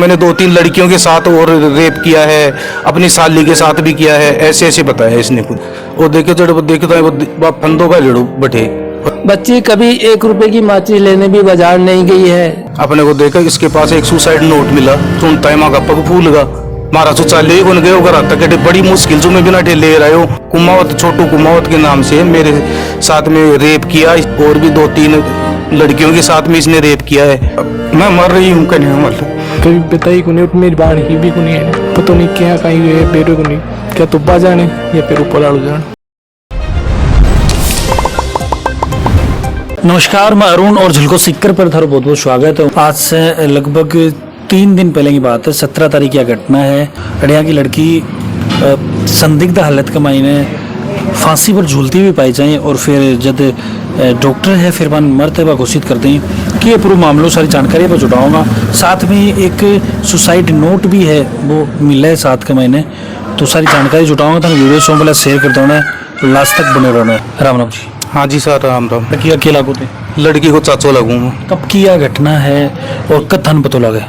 मैंने 2-3 लड़कियों के साथ और रेप किया है, अपनी साली के साथ भी किया है, ऐसे ऐसे बताया इसने खुद। वो देखे तो वो फंदों का जड़ो बैठे। बच्ची कभी 1 रुपए की माचिस लेने भी बाजार नहीं गई है। अपने को देखा इसके पास एक सुसाइड नोट मिला, सुनता है माँ का पग फूल गा मारा शौचालय ही बन गए होगा रात तक बड़ी मुश्किल से मैं बिना ले रहे हो। कुमावत, छोटू कुमावत के नाम से मेरे साथ में रेप किया, और भी 2-3 लड़कियों के साथ में इसने रेप किया है। मैं मर रही हूँ कहीं मतलब कभी बताई को नहीं, मेरी बाण की भी को नहीं है, पता नहीं क्या कहीं गए बेरो को नहीं, क्या तुब्बा जाने या फिर ऊपर आड़ू जाने। नमस्कार, मैं अरुण और झलको सिक्कर पर थारा बहुत बहुत स्वागत है। आज से लगभग 3 दिन पहले की बात है, 17 तारीख की घटना है। अड़िया की लड़की संदिग्ध हालत के मायने फांसी पर झूलती हुई पाई जाए और फिर जब डॉक्टर है फिर मन मरते हुए घोषित करते हैं कि ये पूरा मामलों सारी जानकारी पर जुटाऊंगा। साथ में एक सुसाइड नोट भी है, वो मिला है साथ के महीने, तो सारी जानकारी जुटाऊंगा। तो वीडियो सो पहले शेयर कर दूँ, लास्ट तक बने रहना है। राम राम जी। हाँ जी सर, राम राम। लड़की अकेला को थे, लड़की को चाचो लगूंगा। कब की यह घटना है और कब थान पता लगे?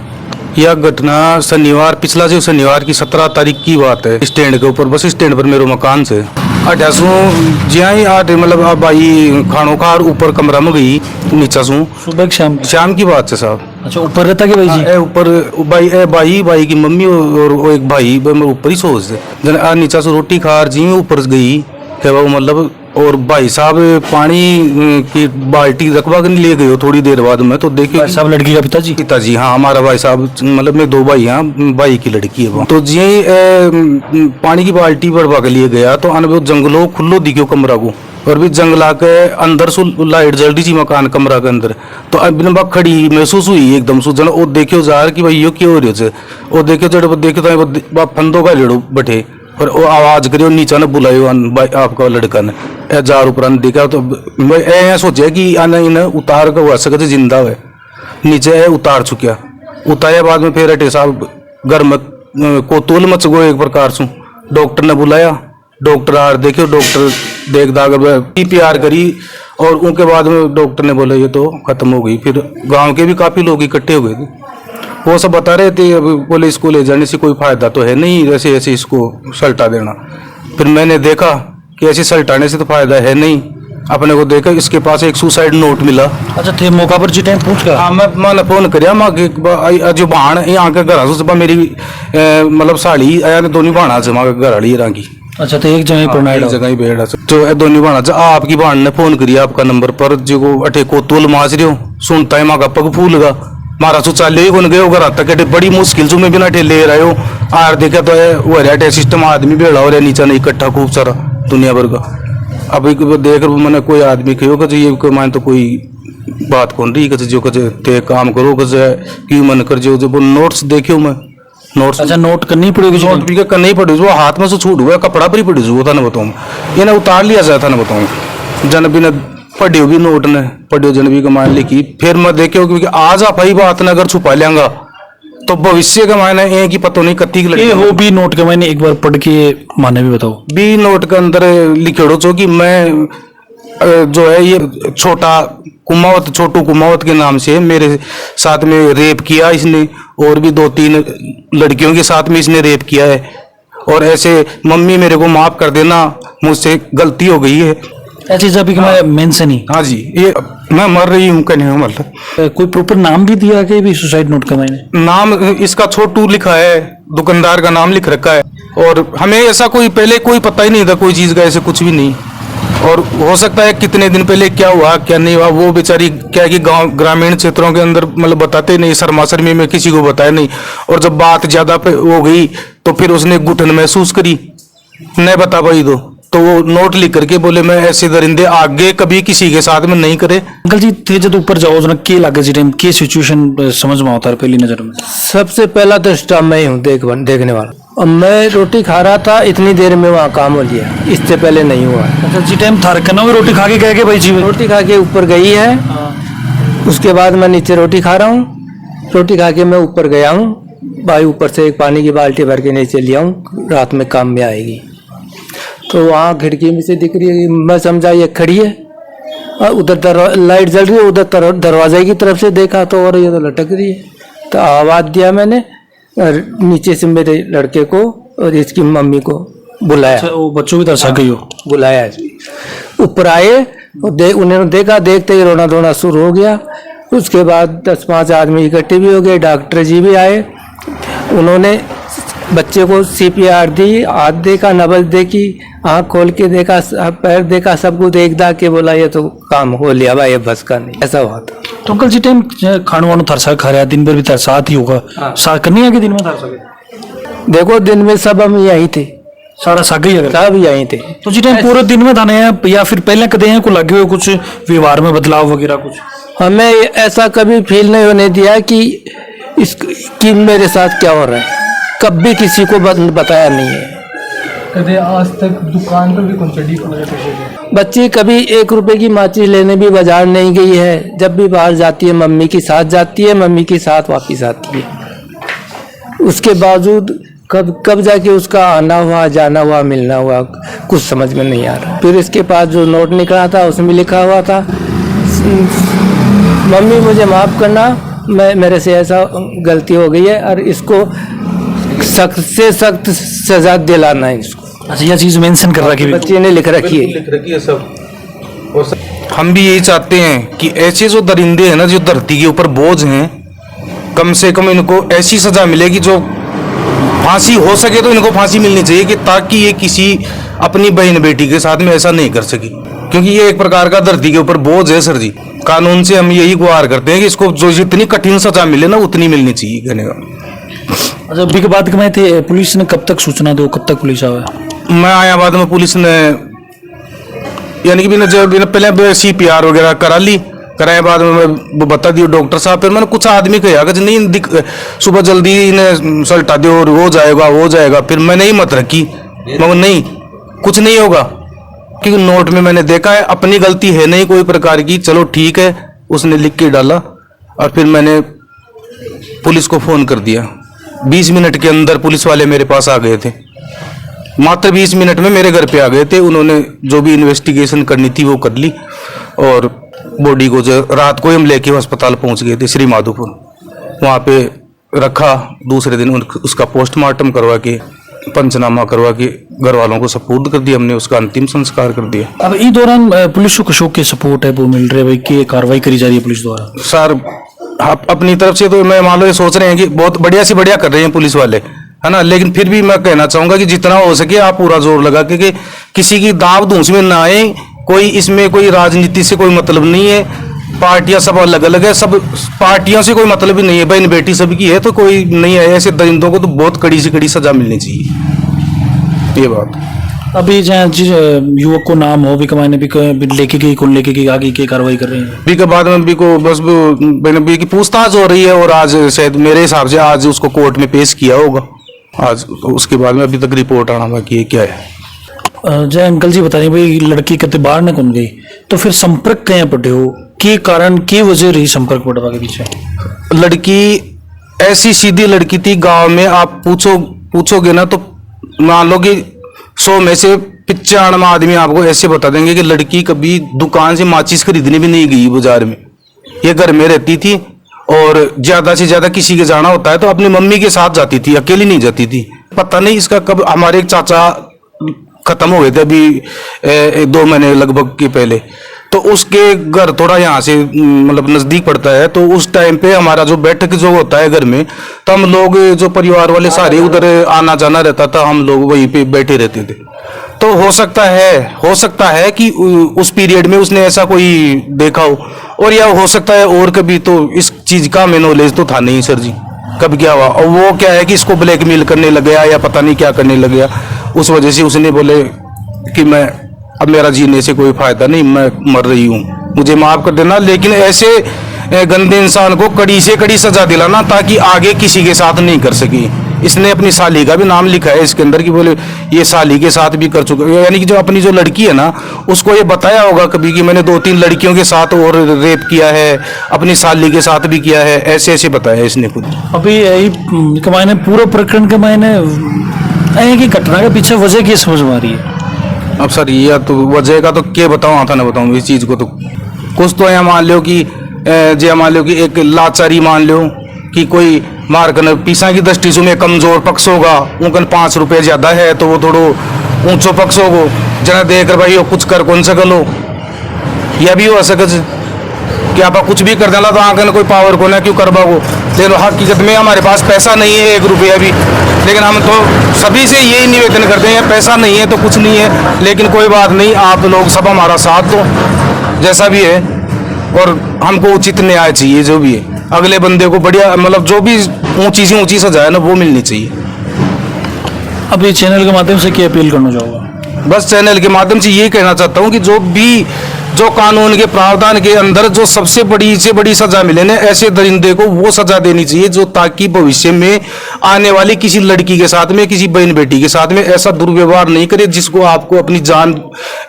यह घटना शनिवार, पिछला जो शनिवार की 17 तारीख की बात है। स्टैंड के ऊपर, बस स्टैंड पर मेरे मकान से 800 जिया ही 8 मतलब अब आई खानों का ऊपर कमरा में गई नीचा सू सुबह शाम की बात है साहब। अच्छा, ऊपर रहता कि भाई जी? ऊपर भाई की मम्मी और वो एक भाई ऊपर ही सोच से जन नीचा से रोटी खा रही ऊपर गई है वो मतलब। और भाई साहब पानी की बाल्टी रखवा कर ले गए हो थोड़ी देर बाद में, तो देखिए सब लड़की का पिताजी? पिताजी, हाँ हमारा भाई साहब, मतलब मैं 2 भाई हैं, भाई की लड़की है वो। तो जी पानी की बाल्टी बढ़वा के लिए गया तो अन जंगलों खुल्लो दिखो कमरा को, और भी जंगला के अंदर सु लाइट जल रही थी मकान कमरा के अंदर। तो अब खड़ी महसूस हुई एकदम सुजन। और देखियो जा कि भाई यो क्यों हो रही है। और देखियो तो फंदों का जड़ो बैठे और वो आवाज करियो नीचा ने बुलायो आपका लड़का ने जार ऊपर देखा। तो मैं सोचा कि इन्हें उतार कर हुआ सके जिंदा है, नीचे उतार चुकिया। उतारे बाद में फिर अटे साहब घर में कोतूल मच गो एक प्रकार से। डॉक्टर ने बुलाया, डॉक्टर आर देखियो, डॉक्टर देख दाग PPR करी और उनके बाद में डॉक्टर ने बोला ये तो खत्म हो गई। फिर गांव के भी काफी लोग इकट्ठे हो गए थे, वो सब बता रहे थे अब बोले इसको ले जाने से कोई फायदा तो है नहीं, ऐसे ऐसे इसको सल्टा देना। फिर मैंने देखा कि ऐसे सल्टाने से तो फायदा है नहीं। अपने को देखा इसके पास एक सुसाइड नोट मिला। अच्छा, थे मौका पर जी टाइम पूछ कर? हाँ, मैंने फोन करिया माँ जो भाण यहाँ के घर से मेरी मतलब साड़ी आया दोनों भाणा से माँ घर वाली की। अच्छा, तो एक जगह ही बैठा तो दोनों भाणा से आपकी भाण ने फोन करिया आपका नंबर पर, जो अठे कोतुल माज रहे हो, सुनता है माँ का पग फूल गा मारा शौचालय ही बन गए होगा रात तक बड़ी मुश्किल से मैं बिना ले रहे हो। आर देखा तो वो रेट सिस्टम आदमी भेड़ा हो रहा है नीचा नहीं इकट्ठा खूब सारा दुनिया भर का। अभी देख मैंने कोई आदमी कहो कि ये कोई मान तो कोई बात कौन रही जो ते काम करो क्यों मन कर जो नोट्स देखियो मैं नोट्स। अच्छा, नोट करनी पड़ेगी? नोट भी करनी पड़ेगी, वो हाथ में से छूट हुआ कपड़ा पर ही पड़ी वो था ना बताऊँ, ये ना उतार लिया जाए था ना बताऊँ। जन बिना पढ़ियो भी नोट ने पढ़ियो जन भी कमान लिखी। फिर मैं देखियो क्योंकि आज आप ही बात ना अगर छुपा लेंगा तो भविष्य का मायने एक ही पता नहीं कत्ती ये हो भी नोट के मैंने एक बार पढ़ के माने भी बताओ। भी नोट के अंदर लिखेड़ो जो कि मैं जो है ये छोटू कुमावत के नाम से मेरे साथ में रेप किया इसने, और भी 2-3 लड़कियों के साथ में इसने रेप किया है। और ऐसे मम्मी मेरे को माफ कर देना, मुझसे गलती हो गई है। ऐसी जब मैं मेंशन ही। हाँ जी, ये मैं मर रही हूँ कहने मतलब। कोई प्रॉपर नाम भी दिया कि भी सुसाइड नोट का? मैंने नाम इसका छोटू लिखा है, दुकानदार का नाम लिख रखा है, और हमें ऐसा कोई पहले कोई पता ही नहीं था कोई चीज का, ऐसे कुछ भी नहीं। और हो सकता है कितने दिन पहले क्या हुआ क्या नहीं हुआ वो बेचारी क्या कि गांव ग्रामीण क्षेत्रों के अंदर मतलब बताते नहीं, शर्मा में किसी को बताया नहीं। और जब बात ज्यादा हो गई तो फिर उसने घुटन महसूस करी, नहीं बता पाई तो वो नोट लिख करके बोले मैं ऐसे दरिंदे आगे कभी किसी के साथ में नहीं करे। अंकल जी थे जब ऊपर जाओ ना के लागे जी टाइम के सिचुएशन समझ में आता है पहली नजर में? सबसे पहला तो स्टाफ मैं ही हूँ देखने वाला, और मैं रोटी खा रहा था, इतनी देर में वहाँ काम हो लिया, इससे पहले नहीं हुआ। अच्छा जी टाइम था करना हुआ रोटी खा के गए भाई जी? रोटी खा के ऊपर गई है, उसके बाद मैं नीचे रोटी खा रहा हूँ, रोटी खा के मैं ऊपर गया हूँ, भाई ऊपर से एक पानी की बाल्टी भर के नीचे लिया हूँ, रात में काम में आएगी। तो वहाँ खिड़की में से दिख रही है, मैं समझा ये खड़ी है, और उधर लाइट जल रही है, उधर दरवाजे की तरफ से देखा तो और ये तो लटक रही है। तो आवाज़ दिया मैंने, और नीचे से मेरे लड़के को और इसकी मम्मी को बुलाया, अच्छा, वो बच्चों की तरह सा गई हो। बुलाया। ऊपर आए और उन्होंने देखा, देखते ही रोना धोना शुरू हो गया। उसके बाद 10-5 आदमी इकट्ठे भी हो गए, डॉक्टर जी भी आए। उन्होंने बच्चे को CPR दी, हाथ देखा, नब्ज देखी, आँख खोल के देखा, पैर देखा, सब कुछ देख दा के बोला ये तो काम हो लिया भाई, ये बस का नहीं। ऐसा हुआ था। तो अंकल जी टाइम खाने वानों थरसा खा रहा, दिन भर भी साथ ही होगा। हाँ। साथ करनी है कि दिन में थरसा के? देखो दिन में सब हम यहीं थे, सारा साग ही अगर सब यहीं थे। तो जी टाइम पूरे दिन में थाने हैं या फिर पहले कदे हैं को लगे हुए कुछ व्यवहार में बदलाव वगैरह कुछ? हमें ऐसा कभी फील नहीं होने दिया कि मेरे साथ क्या हो रहा है, कभी किसी को बताया नहीं है। कदे आज तक दुकान पर भी कौन चढ़ी बच्ची कभी 1 रुपए की माचिस लेने भी बाजार नहीं गई है। जब भी बाहर जाती है मम्मी के साथ जाती है, मम्मी के साथ वापिस आती है। उसके बावजूद कब जाके उसका आना हुआ, जाना हुआ, मिलना हुआ, कुछ समझ में नहीं आ रहा। फिर इसके पास जो नोट निकला था उसमें लिखा हुआ था, मम्मी मुझे माफ़ करना, मेरे से ऐसा गलती हो गई है और इसको सख्त से सख्त सजा दिलाना है इसको। अच्छा, यह चीज मेंशन कर रखी है बच्चे ने लिख रखी है। लिख रखी है सब। और हम भी यही चाहते हैं कि ऐसे जो दरिंदे हैं ना, जो धरती के ऊपर बोझ हैं, कम से कम इनको ऐसी सजा मिलेगी जो फांसी हो सके तो इनको फांसी मिलनी चाहिए, कि ताकि ये किसी अपनी बहन बेटी के साथ में ऐसा नहीं कर सके, क्योंकि ये एक प्रकार का धरती के ऊपर बोझ है सर जी। कानून से हम यही गुहार करते हैं कि इसको जो जितनी कठिन सजा मिले ना उतनी मिलनी चाहिए कहने का। अच्छा, अभी के बाद में थे पुलिस ने कब तक सूचना दो, कब तक पुलिस आवे? मैं आया बाद में पुलिस ने, यानी कि बिना पहले CPR वगैरह करा ली, कराए बाद में वो बता दिया डॉक्टर साहब। फिर मैंने कुछ आदमी कहा कि नहीं सुबह जल्दी इन्हें सल्टा दो और हो जाएगा। फिर मैंने ही मत रखी, मगर नहीं, कुछ नहीं होगा, क्योंकि नोट में मैंने देखा है अपनी गलती है नहीं कोई प्रकार की। चलो ठीक है, उसने लिख के डाला और फिर मैंने पुलिस को फोन कर दिया। 20 मिनट के अंदर पुलिस वाले मेरे पास आ गए थे, मात्र 20 मिनट में मेरे घर पे आ गए थे। उन्होंने जो भी इन्वेस्टिगेशन करनी थी वो कर ली और बॉडी को जो रात को हम लेके अस्पताल पहुंच गए थे श्री माधोपुर, वहाँ पे रखा। दूसरे दिन उसका पोस्टमार्टम करवा के, पंचनामा करवा के घर वालों को सपुर्द कर दिया हमने, उसका अंतिम संस्कार कर दिया। अब इस दौरान पुलिस को कशोक के सपोर्ट है वो मिल रहे भाई की कार्रवाई करी जा रही है पुलिस द्वारा? सर अपनी तरफ से तो मैं मान लो ये सोच रहे हैं कि बहुत बढ़िया से बढ़िया कर रहे हैं पुलिस वाले, है ना, लेकिन फिर भी मैं कहना चाहूंगा कि जितना हो सके आप पूरा जोर लगा के किसी की दाव धूस में ना आए। कोई इसमें कोई राजनीति से कोई मतलब नहीं है, पार्टियां सब अलग अलग है, सब पार्टियों से कोई मतलब ही नहीं है, बहन बेटी सबकी है, तो कोई नहीं है। ऐसे दरिंदों को तो बहुत कड़ी से कड़ी सजा मिलनी चाहिए, ये बात। अभी जिस युवक को नाम हो भी कमाने भी लेके गई, कौन लेके गई, आगे की कार्रवाई कर रहे हैं? बी के बाद में बी को बस बी की पूछताछ हो रही है और आज शायद मेरे हिसाब से आज उसको कोर्ट में पेश किया होगा आज। उसके बाद में अभी तक रिपोर्ट आना बाकी है क्या है। जय अंकल जी बता रहे भाई लड़की कहते बाहर न कौन गई, तो फिर संपर्क कहीं पड़े हो, के कारण की वजह रही संपर्क पड़वा के पीछे? लड़की ऐसी सीधी लड़की थी, गांव में आप पूछोगे ना तो मान लो कि 100 में से 95 आदमी आपको ऐसे बता देंगे कि लड़की कभी दुकान से माचिस खरीदने भी नहीं गई बाजार में, ये घर में रहती थी। और ज्यादा से ज्यादा किसी के जाना होता है तो अपनी मम्मी के साथ जाती थी, अकेली नहीं जाती थी। पता नहीं इसका कब, हमारे एक चाचा खत्म हो गए थे अभी 2 महीने लगभग के पहले, तो उसके घर थोड़ा यहाँ से मतलब नजदीक पड़ता है, तो उस टाइम पे हमारा जो बैठक जो होता है घर में, तो हम लोग जो परिवार वाले सारे उधर आना जाना रहता था, हम लोग वहीं पे बैठे रहते थे। तो हो सकता है कि उस पीरियड में उसने ऐसा कोई देखा हो, और या हो सकता है और कभी, तो इस चीज का हमें नॉलेज तो था नहीं सर जी कब क्या हुआ। और वो क्या है कि इसको ब्लैकमेल करने लग गया या पता नहीं क्या करने लग गया, उस वजह से उसने बोले कि मैं अब मेरा जीने से कोई फायदा नहीं, मैं मर रही हूँ, मुझे माफ कर देना। लेकिन ऐसे गंदे इंसान को कड़ी से कड़ी सजा दिलाना ताकि आगे किसी के साथ नहीं कर सके। इसने अपनी साली का भी नाम लिखा है इसके अंदर कि बोले ये साली के साथ भी कर चुका, यानी कि जो अपनी जो लड़की है ना उसको ये बताया होगा कभी कि मैंने 2-3 लड़कियों के साथ और रेप किया है, अपनी साली के साथ भी किया है, ऐसे ऐसे बताया इसने खुद। अभी यही के मायने पूरा प्रकरण के मायने की घटना के पीछे वजह की समझ में आ रही है? अब सर ये तो वजह का तो क्या बताऊँ, आता ना बताऊँ इस चीज़ को, तो कुछ तो यहाँ मान लो कि एक लाचारी मान लो कि कोई मारकन पीसा की दृष्टि से में कमजोर पक्ष होगा उनकन 5 रुपये ज्यादा है तो वो थोड़ो ऊंचो पक्ष होगो जना देख कर भाई वो कुछ कर कौन सकलो यह भी हो सके कि आप कुछ भी कर देना तो आंकन कोई पावर को ना क्यों करवा को लेकिन हकीकत में हमारे पास पैसा नहीं है 1 रुपया भी लेकिन हम तो सभी से यही निवेदन करते हैं पैसा नहीं है तो कुछ नहीं है लेकिन कोई बात नहीं आप लोग सब हमारा साथ दो जैसा भी है और हमको उचित न्याय चाहिए जो भी है अगले बंदे को बढ़िया मतलब जो भी ऊंची से ऊंची सजा है ना वो मिलनी चाहिए। अब ये चैनल के माध्यम से क्या अपील करना चाहोगे? बस चैनल के माध्यम से यही कहना चाहता हूँ कि जो कानून के प्रावधान के अंदर जो सबसे बड़ी से बड़ी सजा मिले ना ऐसे दरिंदे को वो सजा देनी चाहिए जो ताकि भविष्य में आने वाली किसी लड़की के साथ में किसी बहन बेटी के साथ में ऐसा दुर्व्यवहार नहीं करे जिसको आपको अपनी जान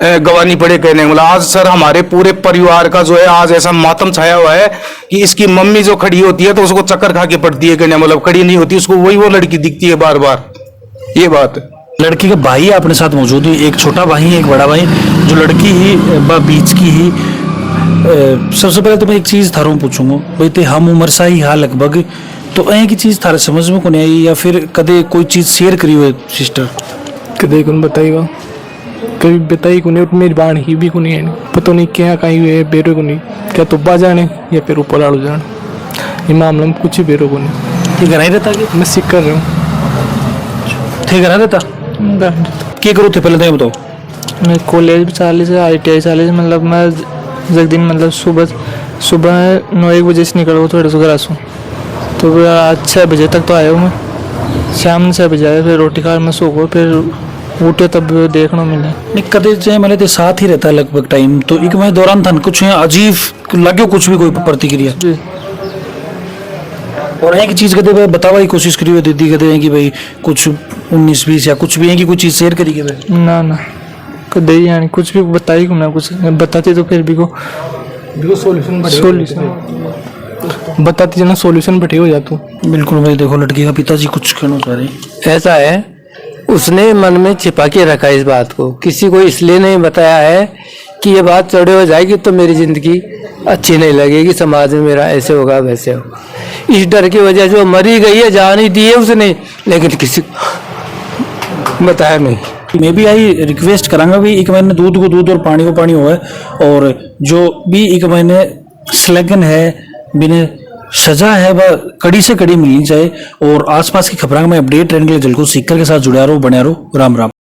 गंवानी पड़े कहने वाला। आज सर हमारे पूरे परिवार का जो है आज ऐसा मातम छाया हुआ है कि इसकी मम्मी जो खड़ी होती है तो उसको चक्कर खा के पड़ती है कहने मतलब खड़ी नहीं होती उसको वही वो लड़की दिखती है बार बार ये बात है। लड़की का भाई अपने साथ मौजूद है, एक छोटा भाई एक बड़ा भाई जो लड़की ही बीच की ही। सबसे पहले तो मैं एक चीज थारों पूछूंगा भाई ते हम उम्र सा ही हाँ लगभग तो ऐ की चीज थारे समझ में को नहीं आई या फिर कदे कोई चीज शेयर करी हुई सिस्टर कदे कौन बताएगा कभी बताई को नहीं मेरी बाण ही भी को नहीं है पता नहीं क्या कहीं हुए बेरो को नहीं क्या तुब्बा जाने या फिर ऊपर आड़ू जाने ये मामला में कुछ ही बेरो को नहीं। ठीक है नहीं रहता कि मैं सीख कर रहा हूँ। ठीक है ना रहता क्या करो थे पहले तो ये बताओ। मैं कॉलेज भी चाले से ITI चाले से मतलब मैं जग दिन मतलब सुबह 9-1 बजे से निकल थोड़े से घर आसूँ तो आज 6 बजे तक तो आया हूँ मैं शाम 6 बजे आया फिर रोटी खा मैं सो गो फिर उठे तब देखना मिला नहीं कदे चाहे मैंने तो साथ ही रहता है लगभग टाइम तो एक महीने दौरान था कुछ अजीब लगे कुछ भी कोई प्रतिक्रिया और एक चीज कदे बतावा की कोशिश करी हुई दीदी कदे कि भाई कुछ 19-20 या कुछ भी है कि कुछ चीज शेयर करी के ना कदे यानी कुछ भी बताई को ना कुछ बताते तो फिर भी को सोल्यूशन बताती जना सोल्यूशन बैठे हो जातू। बिल्कुल भाई देखो लड़की का पिताजी कुछ कहना चाह रहे ऐसा है उसने मन में छिपा के रखा इस बात को किसी को इसलिए नहीं बताया है कि ये बात चौड़े हो जाएगी तो मेरी जिंदगी अच्छी नहीं लगेगी समाज में मेरा ऐसे होगा वैसे होगा इस डर की वजह से वो मरी गई है जान ही दी है उसने लेकिन किसी को बताया नहीं। मैं भी आई रिक्वेस्ट करांगा भी एक महीने दूध को दूध और पानी को पानी हुआ और जो भी एक महीने स्लगन है बिना सजा है वह कड़ी से कड़ी मिलनी चाहिए और आसपास की खबरों में अपडेट रहने के लिए जल्द को सीकर के साथ जुड़ा रहो बने रहो। राम राम।